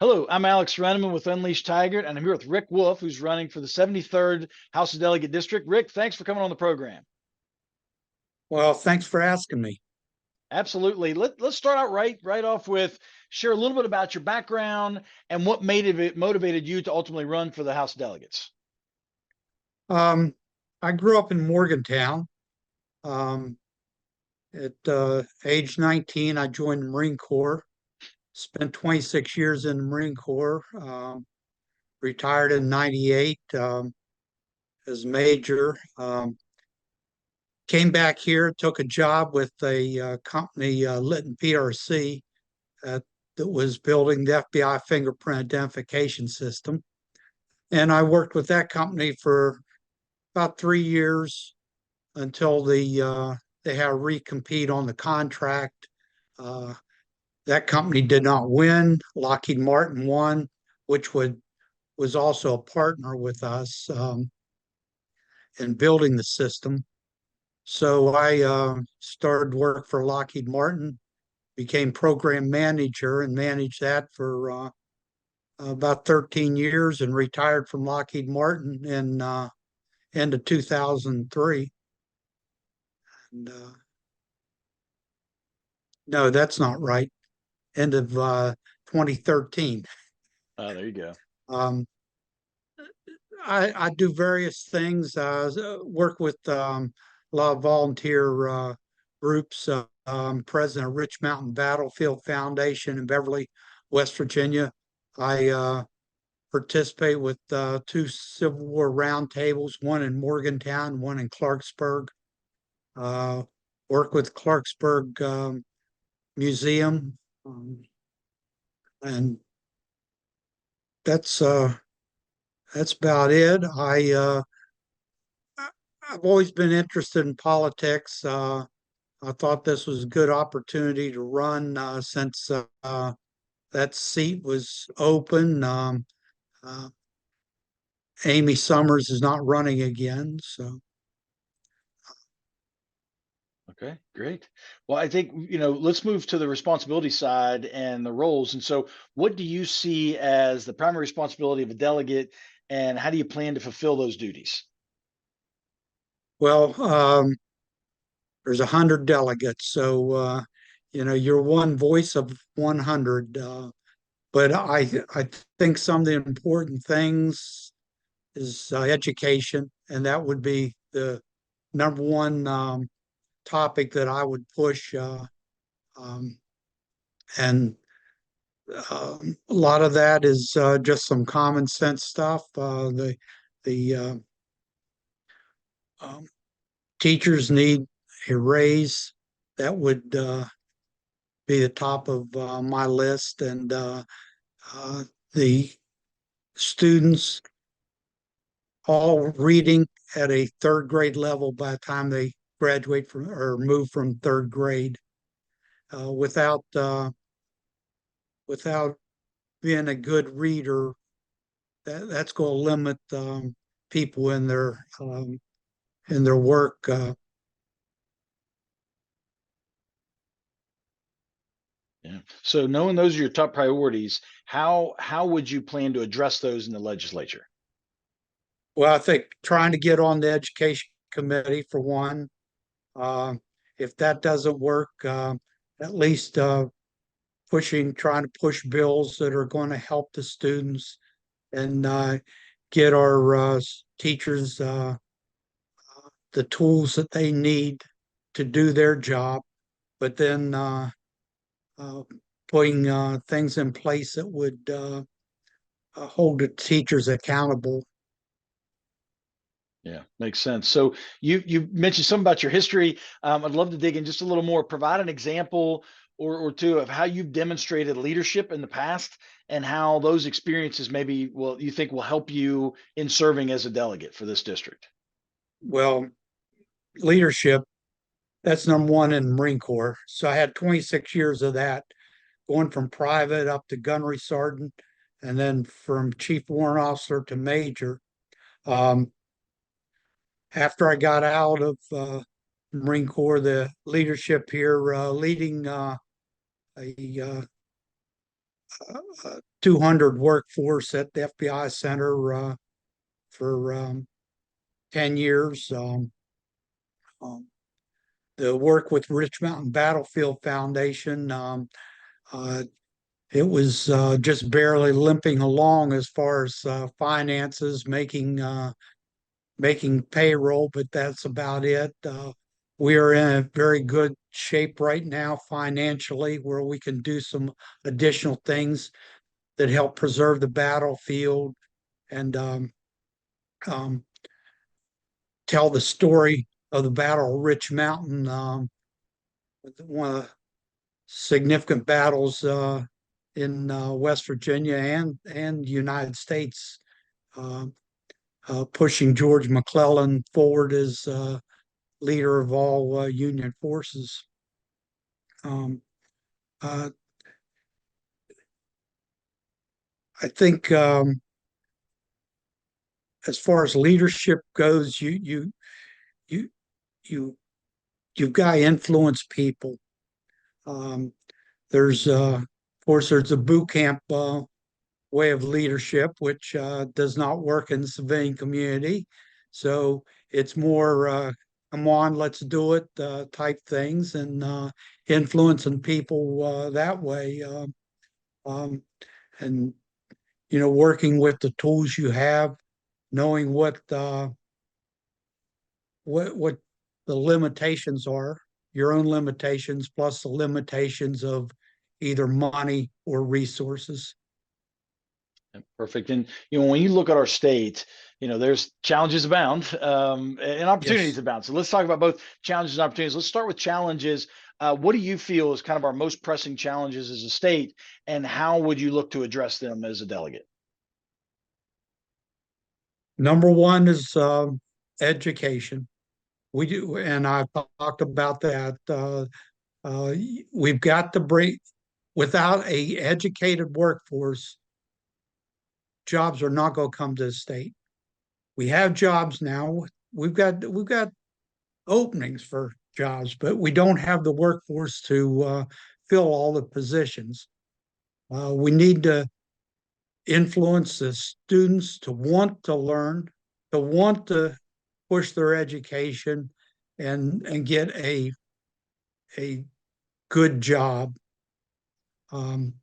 Hello, I'm Alex Renneman with Unleashed Tiger, and I'm here with Rick Wolfe, who's running for the 73rd House of Delegate District. Rick, thanks for coming on the program. Well, thanks for asking me. Absolutely. Let's start out right off with share a little bit about your background and what motivated you to ultimately run for the House of Delegates. I grew up in Morgantown. Um, at age 19, I joined the Marine Corps, spent 26 years in the Marine Corps, retired in 98 as major. Came back here, took a job with a company, Litton PRC, that was building the FBI fingerprint identification system. And I worked with that company for about 3 years until they had a recompete on the contract. Uh, that company did not win. Lockheed Martin won, which was also a partner with us in building the system. So I started work for Lockheed Martin, became program manager, and managed that for about 13 years, and retired from Lockheed Martin in end of 2003. And no, that's not right. End of 2013. Oh, there you go. Um, I do various things. Work with a lot of volunteer groups. President of Rich Mountain Battlefield Foundation in Beverly, West Virginia. I participate with two Civil War roundtables, one in Morgantown, one in Clarksburg. Work with Clarksburg Museum, and that's about it. I've always been interested in politics. I thought this was a good opportunity to run since that seat was open. Uh, Amy Summers is not running again, so. Okay, great. Well, I think, let's move to the responsibility side and the roles. And so, what do you see as the primary responsibility of a delegate, and how do you plan to fulfill those duties? Well, there's 100 delegates, so you're one voice of 100. But I think some of the important things is education, and that would be the number one topic that I would push. Um, and a lot of that is just some common sense stuff. The um, teachers need a raise. That would be the top of my list, and uh, the students all reading at a third grade level by the time they graduate from or move from third grade. Without being a good reader, that's going to limit people in their work. Yeah. So, knowing those are your top priorities, how would you plan to address those in the legislature? Well, I think trying to get on the education committee for one. Uh, if that doesn't work, at least trying to push bills that are going to help the students and get our teachers the tools that they need to do their job, but then uh, putting things in place that would hold the teachers accountable. Yeah, makes sense. So you mentioned something about your history. I'd love to dig in just a little more. Provide an example or two of how you've demonstrated leadership in the past and how those experiences maybe you think will help you in serving as a delegate for this district. Well, leadership, that's number one in the Marine Corps. So I had 26 years of that, going from private up to gunnery sergeant, and then from chief warrant officer to major. Um, After I got out of Marine Corps, the leadership here, leading a 200 workforce at the FBI Center for 10 years. Um, the work with Rich Mountain Battlefield Foundation, uh, it was just barely limping along as far as finances, making payroll, but that's about it. We are in a very good shape right now financially, where we can do some additional things that help preserve the battlefield and um, tell the story of the Battle of Rich Mountain, one of the significant battles in West Virginia and United States, uh, pushing George McClellan forward as leader of all Union forces. Um, uh, I think as far as leadership goes, you you you've got to influence people. Um, there's of course there's a boot camp way of leadership, which does not work in the civilian community. So it's more come on, let's do it type things, and influencing people that way. Um, and working with the tools you have, knowing what the limitations are, your own limitations plus the limitations of either money or resources. Perfect. And when you look at our state, there's challenges abound, and opportunities Yes. abound. So let's talk about both challenges and opportunities. Let's start with challenges. What do you feel is kind of our most pressing challenges as a state, and how would you look to address them as a delegate? Number one is education. We do, and I've talked about that. Uh, we've got to bring, without a educated workforce, jobs are not going to come to the state. We have jobs now. We've got openings for jobs, but we don't have the workforce to fill all the positions. We need to influence the students to want to learn, to want to push their education, and get a good job. Um,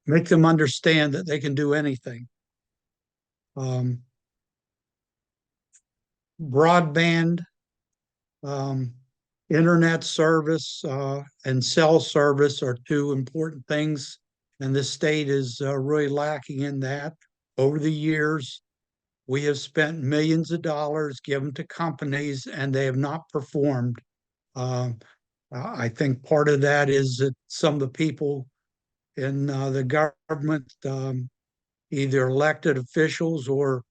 Make them understand that they can do anything. Um, Broadband, um, internet service, and cell service are two important things, and the state is really lacking in that. Over the years, we have spent millions of dollars given to companies, and they have not performed. Um, I think part of that is that some of the people in the government, either elected officials or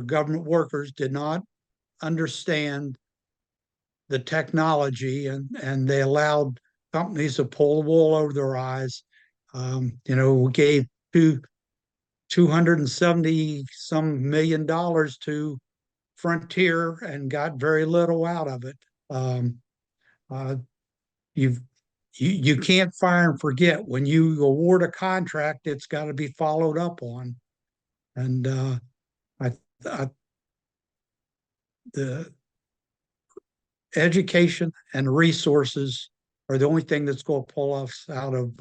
government workers, did not understand the technology, and they allowed companies to pull the wool over their eyes. We gave 270 some $1 million to Frontier and got very little out of it. Um, uh, you've you can't fire and forget. When you award a contract, it's got to be followed up on. And I, I the education and resources are the only thing that's going to pull us out of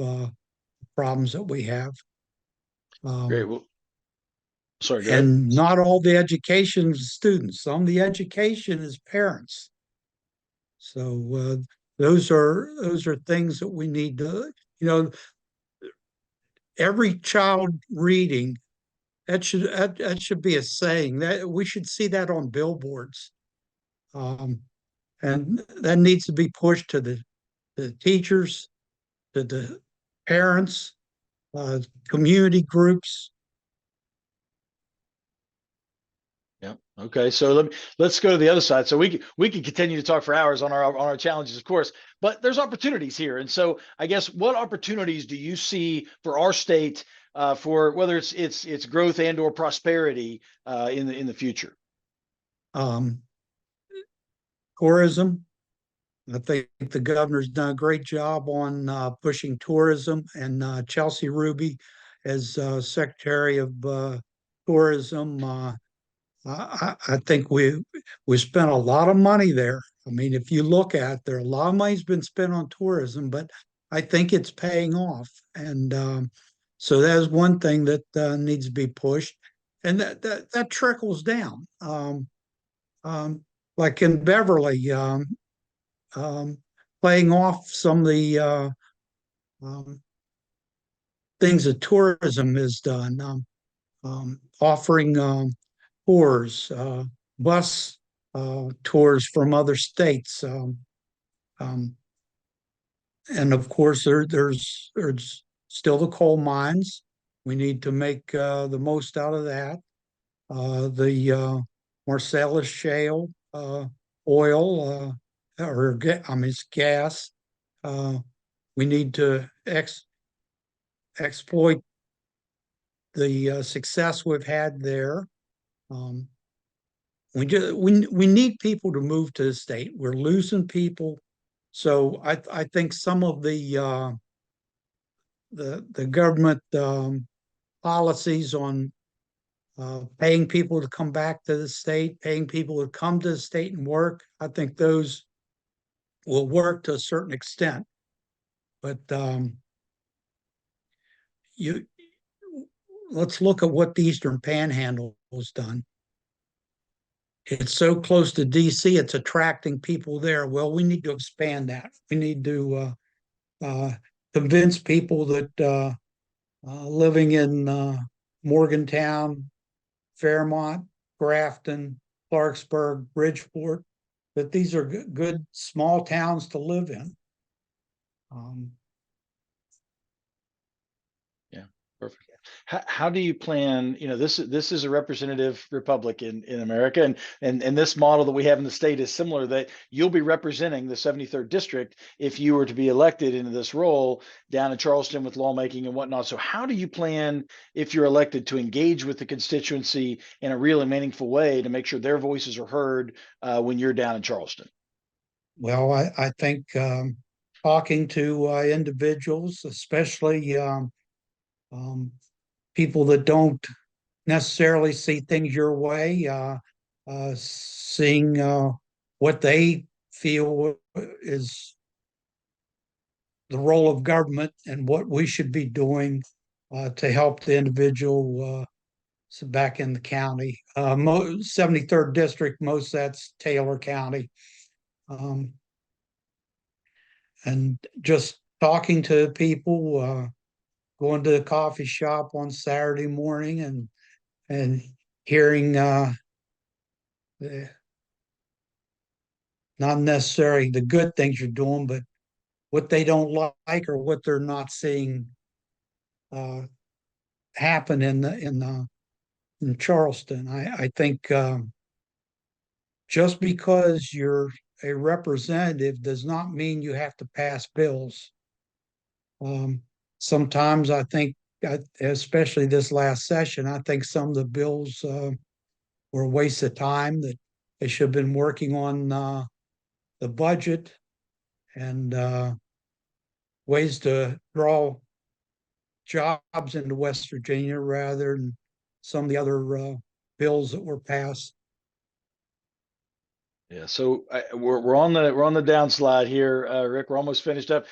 problems that we have. Great. Um, Well, sorry, go ahead. and not all the education is students. Some of the education is parents. So those are things that we need to, every child reading, that should be a saying, that we should see that on billboards. Um, and that needs to be pushed to the teachers, to the parents, community groups. Yeah. Okay. So let's go to the other side. So we can continue to talk for hours on our challenges, of course, but there's opportunities here. And so I guess, what opportunities do you see for our state, for whether it's growth and or prosperity in the future? Um, Tourism, I think the governor's done a great job on pushing tourism, and Chelsea Ruby, as Secretary of Tourism, I think we spent a lot of money there. I mean, if you look at it, there, a lot of money's been spent on tourism, but I think it's paying off, and so that's one thing that needs to be pushed, and that trickles down. Um, like in Beverly, um, playing off some of the um, things that tourism has done, offering tours, bus tours from other states. Um, and of course, there's still the coal mines. We need to make the most out of that. The Marcellus shale oil, I mean, it's gas. Uh, we need to exploit the success we've had there. Um, we need people to move to the state. We're losing people, so I think some of the government policies on paying people to come back to the state, paying people to come to the state and work, I think those will work to a certain extent. But you let's look at what the Eastern Panhandle has done. It's so close to DC, it's attracting people there. Well, we need to expand that. We need to convince people that living in Morgantown, Fairmont, Grafton, Clarksburg, Bridgeport, that these are good small towns to live in. Um, Yeah, perfect. How do you plan? This is a representative republic in America, and this model that we have in the state is similar. That you'll be representing the 73rd district if you were to be elected into this role down in Charleston with lawmaking and whatnot. So, how do you plan if you're elected to engage with the constituency in a real and meaningful way to make sure their voices are heard when you're down in Charleston? well, I think talking to individuals, especially um, people that don't necessarily see things your way, seeing what they feel is the role of government and what we should be doing to help the individual back in the county. 73rd district, most that's Taylor County. Um, and just talking to people, going to the coffee shop on Saturday morning and hearing the, not necessarily the good things you're doing, but what they don't like or what they're not seeing uh, happen in Charleston. I think just because you're a representative does not mean you have to pass bills. Um, Sometimes I think, especially this last session, I think some of the bills were a waste of time, that they should have been working on the budget and ways to draw jobs into West Virginia rather than some of the other bills that were passed. Yeah, so we're on the downslide here, Rick. We're almost finished up.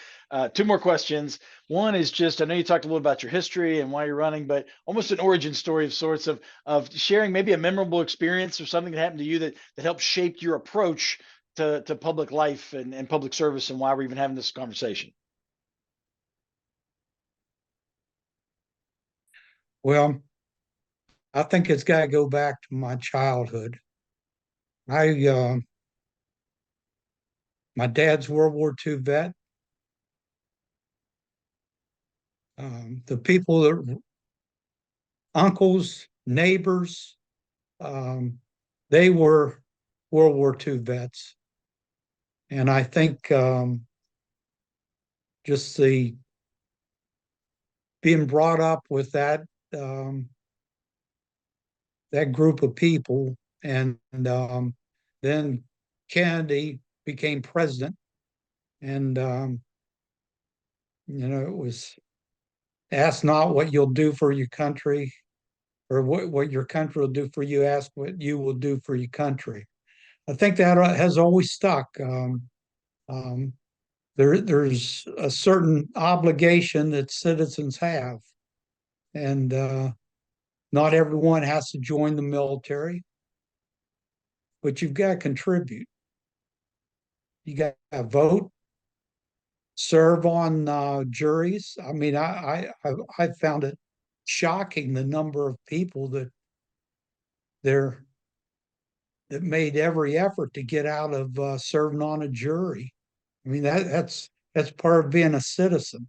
Two more questions. One is just I know you talked a little about your history and why you're running, but almost an origin story of sorts of sharing maybe a memorable experience or something that happened to you that helped shape your approach to public life and public service and why we're even having this conversation. Well, I think it's got to go back to my childhood. I My dad's World War II vet. The people that uncles, neighbors, um, they were World War II vets, and I think just the being brought up with um, that group of people, and then Kennedy became president, And, it was ask not what you'll do for your country or what your country will do for you, ask what you will do for your country. I think that has always stuck. Um, there's a certain obligation that citizens have, and not everyone has to join the military, but you've got to contribute. You got to vote, serve on juries. I mean, I found it shocking the number of people there that made every effort to get out of serving on a jury. I mean, that's part of being a citizen.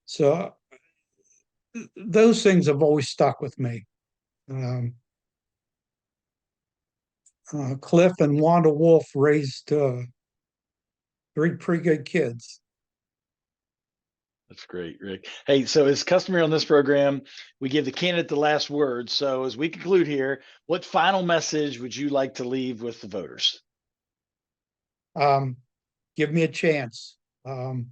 So those things have always stuck with me. Um, Cliff and Wanda Wolfe raised three pretty good kids. That's great, Rick. Hey, so as customary on this program, we give the candidate the last word. So as we conclude here, what final message would you like to leave with the voters? Um, Give me a chance. Um,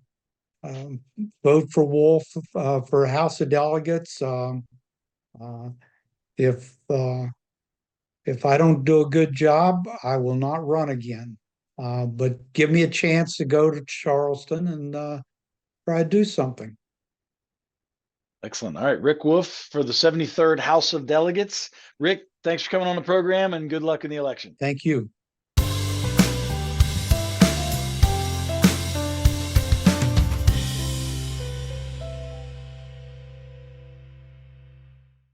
um, Vote for Wolfe for House of Delegates. Uh, if if I don't do a good job, I will not run again. But give me a chance to go to Charleston and try to do something. Excellent. All right, Rick Wolfe for the 73rd House of Delegates. Rick, thanks for coming on the program and good luck in the election. Thank you.